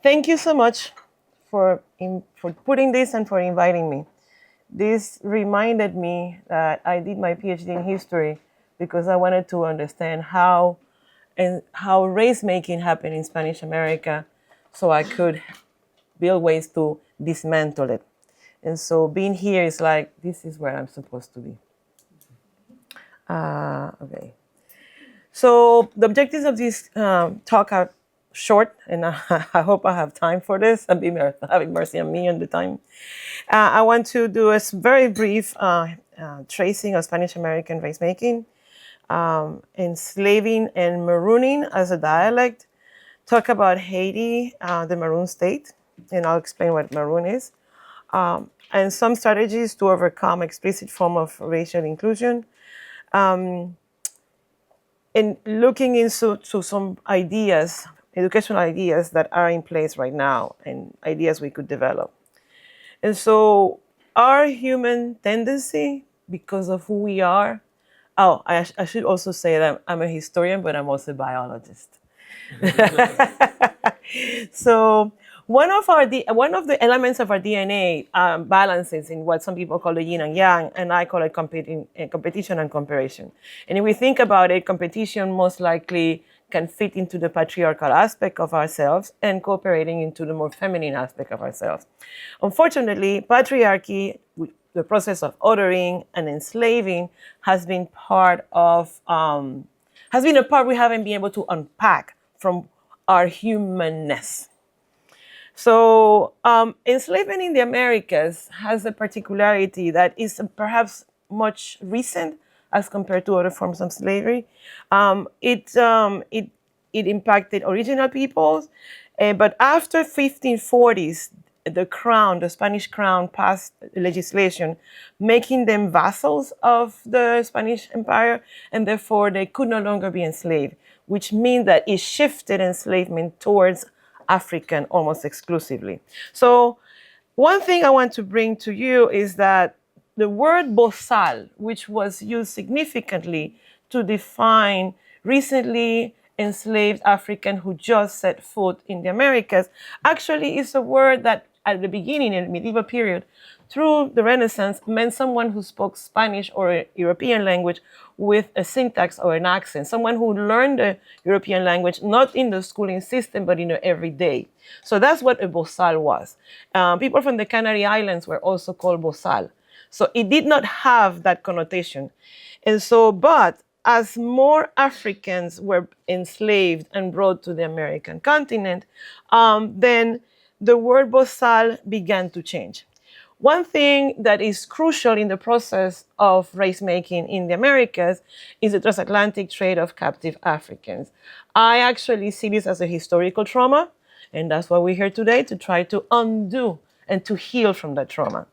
Thank you so much for putting this and for inviting me. This reminded me that I did my PhD in history because I wanted to understand how race making happened in Spanish America, so I could build ways to dismantle it. And so being here is like this is where I'm supposed to be. Okay. So the objectives of this talk are short, and I hope I have time for this. And be having mercy on me and the time. I want to do a very brief tracing of Spanish American race making, enslaving and marooning as a dialect. Talk about Haiti, the Maroon state, and I'll explain what maroon is, and some strategies to overcome explicit form of racial inclusion. And looking into some ideas, educational ideas that are in place right now and ideas we could develop. And so our human tendency, because of who we are, I should also say that I'm a historian, but I'm also a biologist. So one of the elements of our DNA balances in what some people call the yin and yang, and I call it competition and comparison. And if we think about it, competition most likely can fit into the patriarchal aspect of ourselves and cooperating into the more feminine aspect of ourselves. Unfortunately, patriarchy, the process of ordering and enslaving, has been a part we haven't been able to unpack from our humanness. So enslavement in the Americas has a particularity that is perhaps much recent as compared to other forms of slavery. It impacted original peoples, but after 1540s, the Spanish crown passed legislation making them vassals of the Spanish Empire, and therefore they could no longer be enslaved, which means that it shifted enslavement towards African almost exclusively. So one thing I want to bring to you is that the word bozal, which was used significantly to define recently enslaved African who just set foot in the Americas, actually is a word that at the beginning in the medieval period through the Renaissance meant someone who spoke Spanish or a European language with a syntax or an accent, someone who learned the European language not in the schooling system but in the everyday. So that's what a bozal was. People from the Canary Islands were also called bozal. So it did not have that connotation. And so, but as more Africans were enslaved and brought to the American continent, then the word bozal began to change. One thing that is crucial in the process of race making in the Americas is the transatlantic trade of captive Africans. I actually see this as a historical trauma, and that's why we're here today, to try to undo and to heal from that trauma.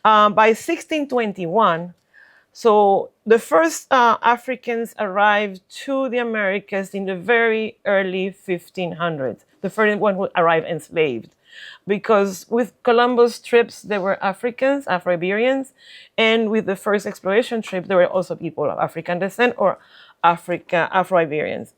By 1621, so the first Africans arrived to the Americas in the very early 1500s, the first one who arrived enslaved. Because with Columbus trips, there were Africans, Afro-Iberians, and with the first exploration trip, there were also people of African descent or Afro-Iberians.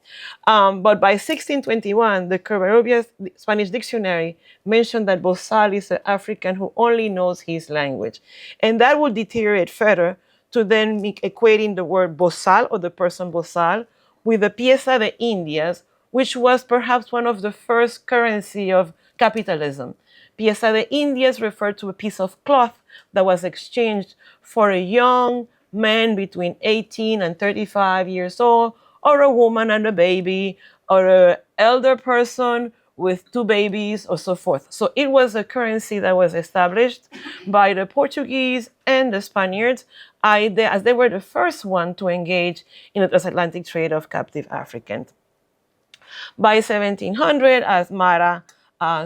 But by 1621, the Covarrubias Spanish Dictionary mentioned that bozal is an African who only knows his language. And that would deteriorate further to then equating the word bozal or the person bozal with the pieza de Indias, which was perhaps one of the first currency of capitalism. Pieza de Indias referred to a piece of cloth that was exchanged for a young man between 18 and 35 years old, or a woman and a baby, or an elder person with two babies, or so forth. So it was a currency that was established by the Portuguese and the Spaniards, as they were the first one to engage in the transatlantic trade of captive Africans. By 1700, as Mara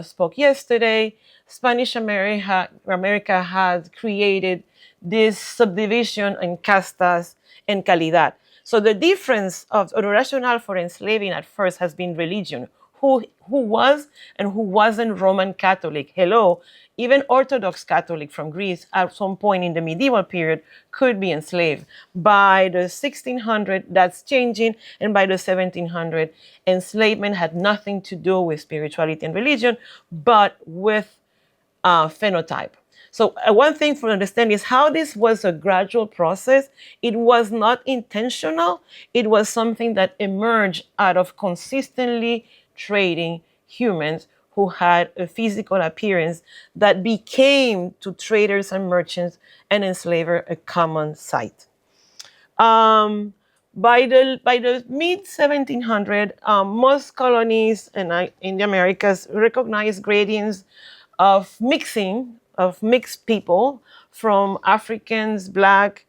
spoke yesterday, Spanish America had created this subdivision in castas and calidad. So the difference of the rationale for enslaving at first has been religion. who was and who wasn't Roman Catholic. Hello, even Orthodox Catholic from Greece at some point in the medieval period could be enslaved. By the 1600, that's changing, and by the 1700, enslavement had nothing to do with spirituality and religion, but with phenotype. So one thing for understand is how this was a gradual process. It was not intentional. It was something that emerged out of consistently trading humans who had a physical appearance that became to traders and merchants and enslavers a common sight. Um, by the mid 1700, most colonies in the Americas recognized gradients of mixing of mixed people from Africans, Black,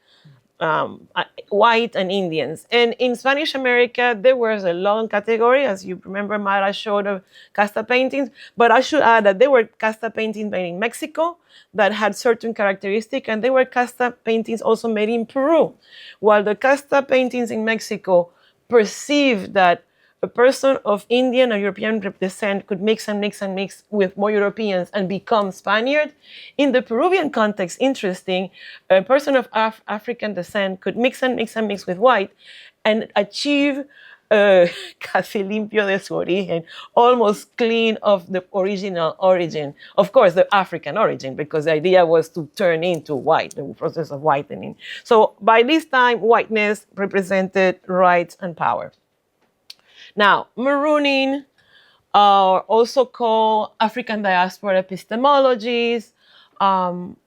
white, and Indians. And in Spanish America, there was a long category, as you remember, Mara showed of casta paintings. But I should add that there were casta paintings made in Mexico that had certain characteristics, and there were casta paintings also made in Peru. While the casta paintings in Mexico perceived that a person of Indian or European descent could mix and mix and mix with more Europeans and become Spaniard. In the Peruvian context, interesting, a person of African descent could mix and mix and mix with white and achieve casi limpio de su origen, almost clean of the original origin. Of course, the African origin, because the idea was to turn into white, the process of whitening. So by this time, whiteness represented rights and power. Now, marooning, also called African diaspora epistemologies, and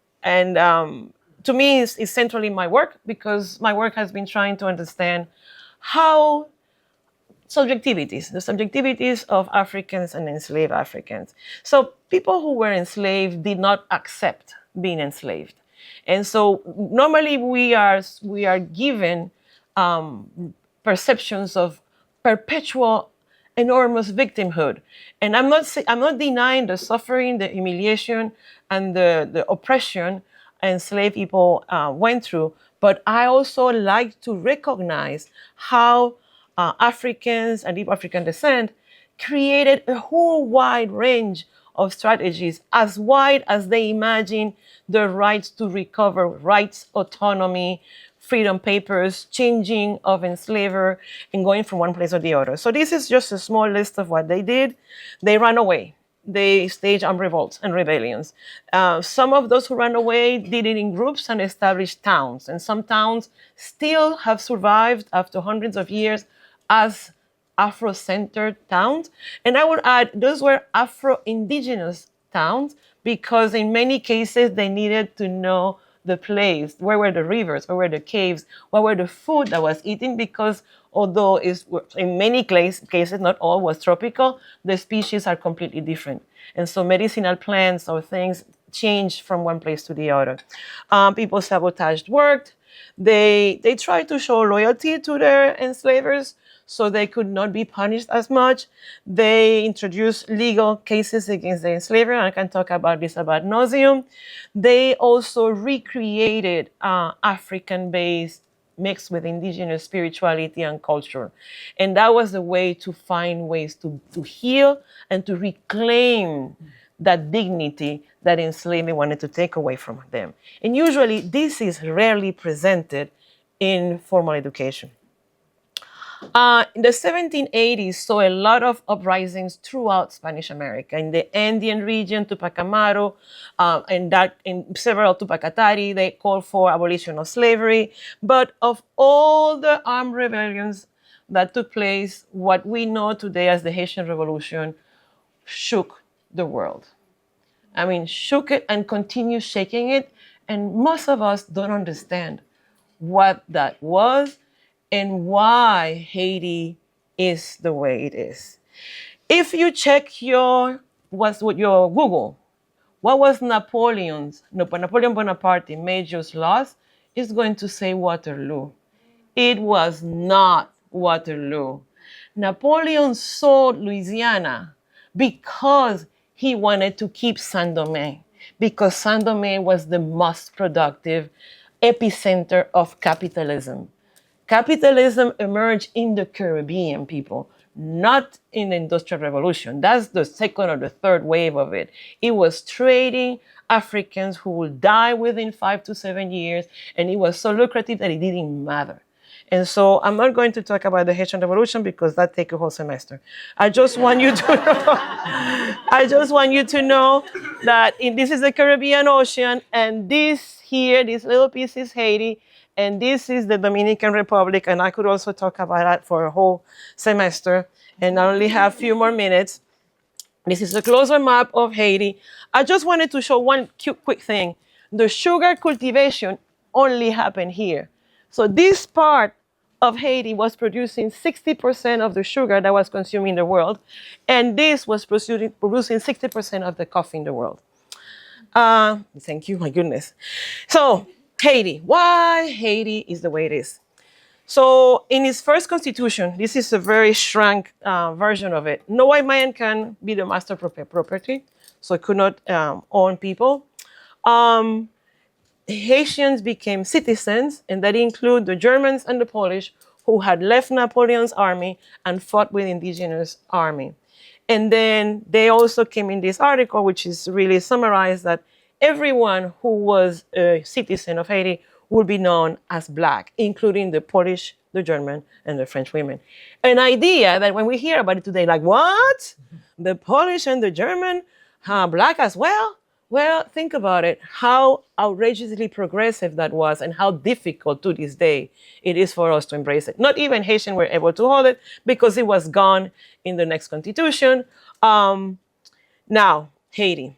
to me is centrally my work, because my work has been trying to understand how the subjectivities of Africans and enslaved Africans. So people who were enslaved did not accept being enslaved. And so normally we are given perceptions of perpetual enormous victimhood. And I'm not denying the suffering, the humiliation, and the oppression enslaved people went through, but I also like to recognize how Africans and deep African descent created a whole wide range of strategies, as wide as they imagine the rights to recover, rights, autonomy, freedom papers, changing of enslaver, and going from one place or the other. So this is just a small list of what they did. They ran away. They staged armed revolts and rebellions. Some of those who ran away did it in groups and established towns. And some towns still have survived after hundreds of years as Afro-centered towns. And I would add, those were Afro-indigenous towns, because in many cases they needed to know the place, where were the rivers, where were the caves, what were the food that was eaten, because although in many cases, not all, was tropical, the species are completely different. And so medicinal plants or things changed from one place to the other. People sabotaged work. They tried to show loyalty to their enslavers so they could not be punished as much. They introduced legal cases against the enslaver, and I can talk about this ad nauseum. They also recreated African-based mixed with indigenous spirituality and culture. And that was the way to find ways to heal and to reclaim that dignity that enslavement wanted to take away from them. And usually this is rarely presented in formal education. In the 1780s, saw a lot of uprisings throughout Spanish America. In the Andean region, Tupac Amaru, and that in several Tupac Katari, they called for abolition of slavery. But of all the armed rebellions that took place, what we know today as the Haitian Revolution shook the world. I mean, shook it and continues shaking it. And most of us don't understand what that was and why Haiti is the way it is. If you check your Google, what was Napoleon Bonaparte Major's loss, it's going to say Waterloo. It was not Waterloo. Napoleon sold Louisiana because he wanted to keep Saint-Domingue, because Saint-Domingue was the most productive epicenter of capitalism. Capitalism emerged in the Caribbean, people, not in the Industrial Revolution. That's the second or the third wave of it. It was trading Africans who will die within 5 to 7 years, and it was so lucrative that it didn't matter. And so I'm not going to talk about the Haitian Revolution because that takes a whole semester. I just want you to know, I just want you to know that this is the Caribbean Ocean, and this here, this little piece is Haiti, and this is the Dominican Republic, and I could also talk about that for a whole semester, and I only have a few more minutes. This is a closer map of Haiti. I just wanted to show one quick thing. The sugar cultivation only happened here. So this part of Haiti was producing 60% of the sugar that was consumed in the world, and this was producing 60% of the coffee in the world. Thank you, my goodness. So Haiti, why Haiti is the way it is. So in its first constitution, this is a very shrunk version of it. No white man can be the master of property, so it could not own people. Haitians became citizens, and that include the Germans and the Polish who had left Napoleon's army and fought with indigenous army. And then they also came in this article, which is really summarized that everyone who was a citizen of Haiti would be known as Black, including the Polish, the German, and the French women. An idea that when we hear about it today, like, what? The Polish and the German, Black as well? Well, think about it, how outrageously progressive that was and how difficult to this day it is for us to embrace it. Not even Haitians were able to hold it because it was gone in the next constitution. Now, Haiti.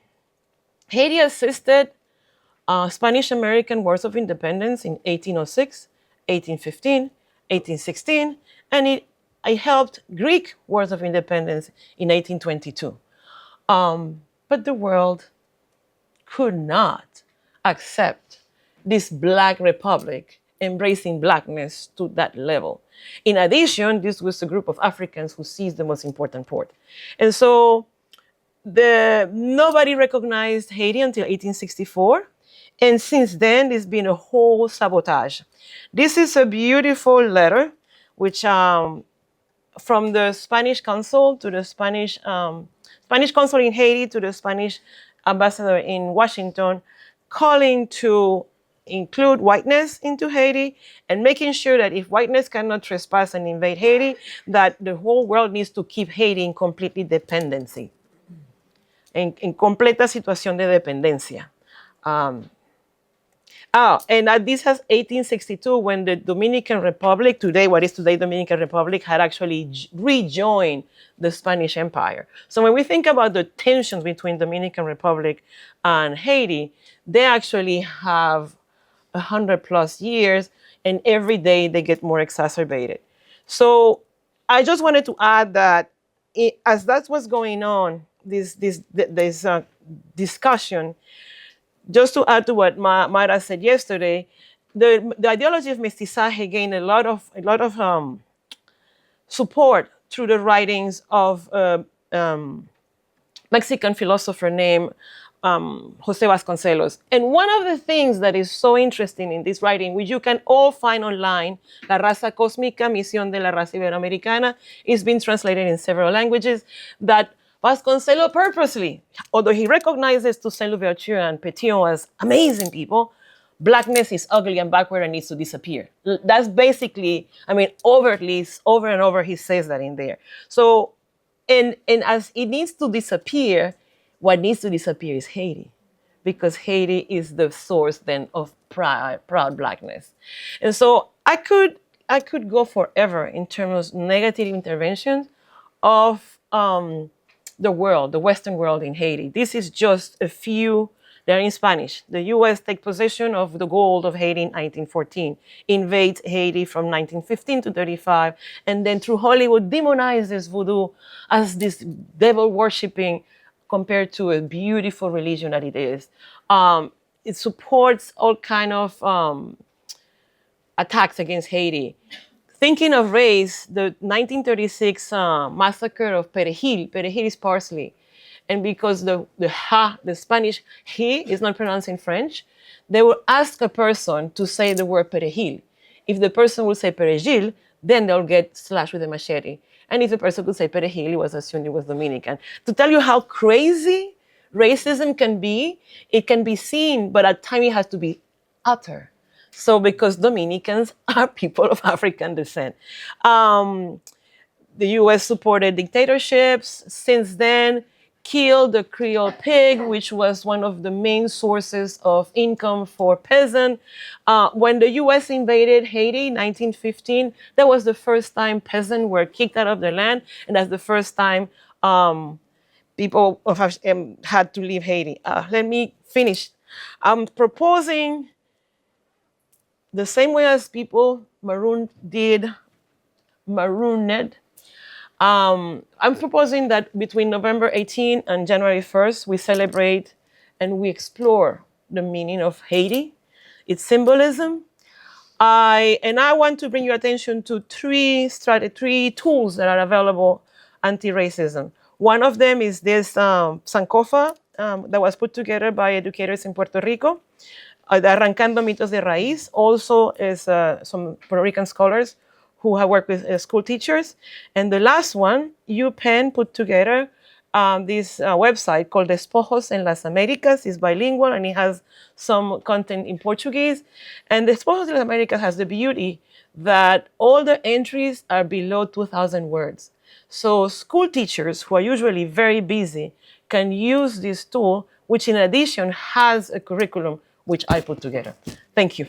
Haiti assisted Spanish-American Wars of Independence in 1806, 1815, 1816, and it helped Greek Wars of Independence in 1822. But the world could not accept this Black republic embracing Blackness to that level. In addition, this was a group of Africans who seized the most important port. And so nobody recognized Haiti until 1864. And since then, there's been a whole sabotage. This is a beautiful letter, which from the Spanish consul to the Spanish consul in Haiti to the Spanish ambassador in Washington, calling to include whiteness into Haiti and making sure that if whiteness cannot trespass and invade Haiti, that the whole world needs to keep Haiti in complete dependency, en completa situación de dependencia. And this has 1862 when the Dominican Republic, today, what is today Dominican Republic, had actually rejoined the Spanish Empire. So when we think about the tensions between Dominican Republic and Haiti, they actually have 100+ years, and every day they get more exacerbated. So I just wanted to add that as that's what's going on, this discussion, just to add to what Mayra said yesterday, the ideology of mestizaje gained a lot of support through the writings of Mexican philosopher named Jose Vasconcelos. And one of the things that is so interesting in this writing, which you can all find online, La Raza Cósmica, Misión de la Raza Iberoamericana, is being translated in several languages, that Vasconcelos purposely, although he recognizes Toussaint Louverture and Pétion as amazing people, Blackness is ugly and backward and needs to disappear. That's basically, overtly, over and over, he says that in there. So, and as it needs to disappear, what needs to disappear is Haiti, because Haiti is the source then of proud Blackness. And so I could go forever in terms of negative interventions of the world, the Western world in Haiti. This is just a few. They're in Spanish. The U.S. take possession of the gold of Haiti in 1914, invades Haiti from 1915 to 35, and then through Hollywood demonizes voodoo as this devil-worshipping compared to a beautiful religion that it is. It supports all kind of attacks against Haiti. Thinking of race, the 1936 massacre of Perejil is parsley. And because the Spanish he is not pronounced in French, they will ask a person to say the word perejil. If the person will say perejil, then they'll get slashed with a machete. And if the person could say Perejil, it was assumed it was Dominican. To tell you how crazy racism can be, it can be seen, but at times it has to be utter. So because Dominicans are people of African descent. The US supported dictatorships. Since then, killed the Creole pig, which was one of the main sources of income for peasants. When the US invaded Haiti in 1915, that was the first time peasants were kicked out of their land, and that's the first time people had to leave Haiti. Let me finish. I'm proposing the same way as people marooned. I'm proposing that between November 18 and January 1st, we celebrate and we explore the meaning of Haiti, its symbolism. I want to bring your attention to three tools that are available anti-racism. One of them is this Sankofa that was put together by educators in Puerto Rico. Arrancando mitos de raíz also is some Puerto Rican scholars who have worked with school teachers. And the last one, UPenn put together this website called Despojos en las Américas. It's bilingual and it has some content in Portuguese. And Despojos en las Américas has the beauty that all the entries are below 2,000 words. So school teachers who are usually very busy can use this tool, which in addition has a curriculum which I put together. Thank you.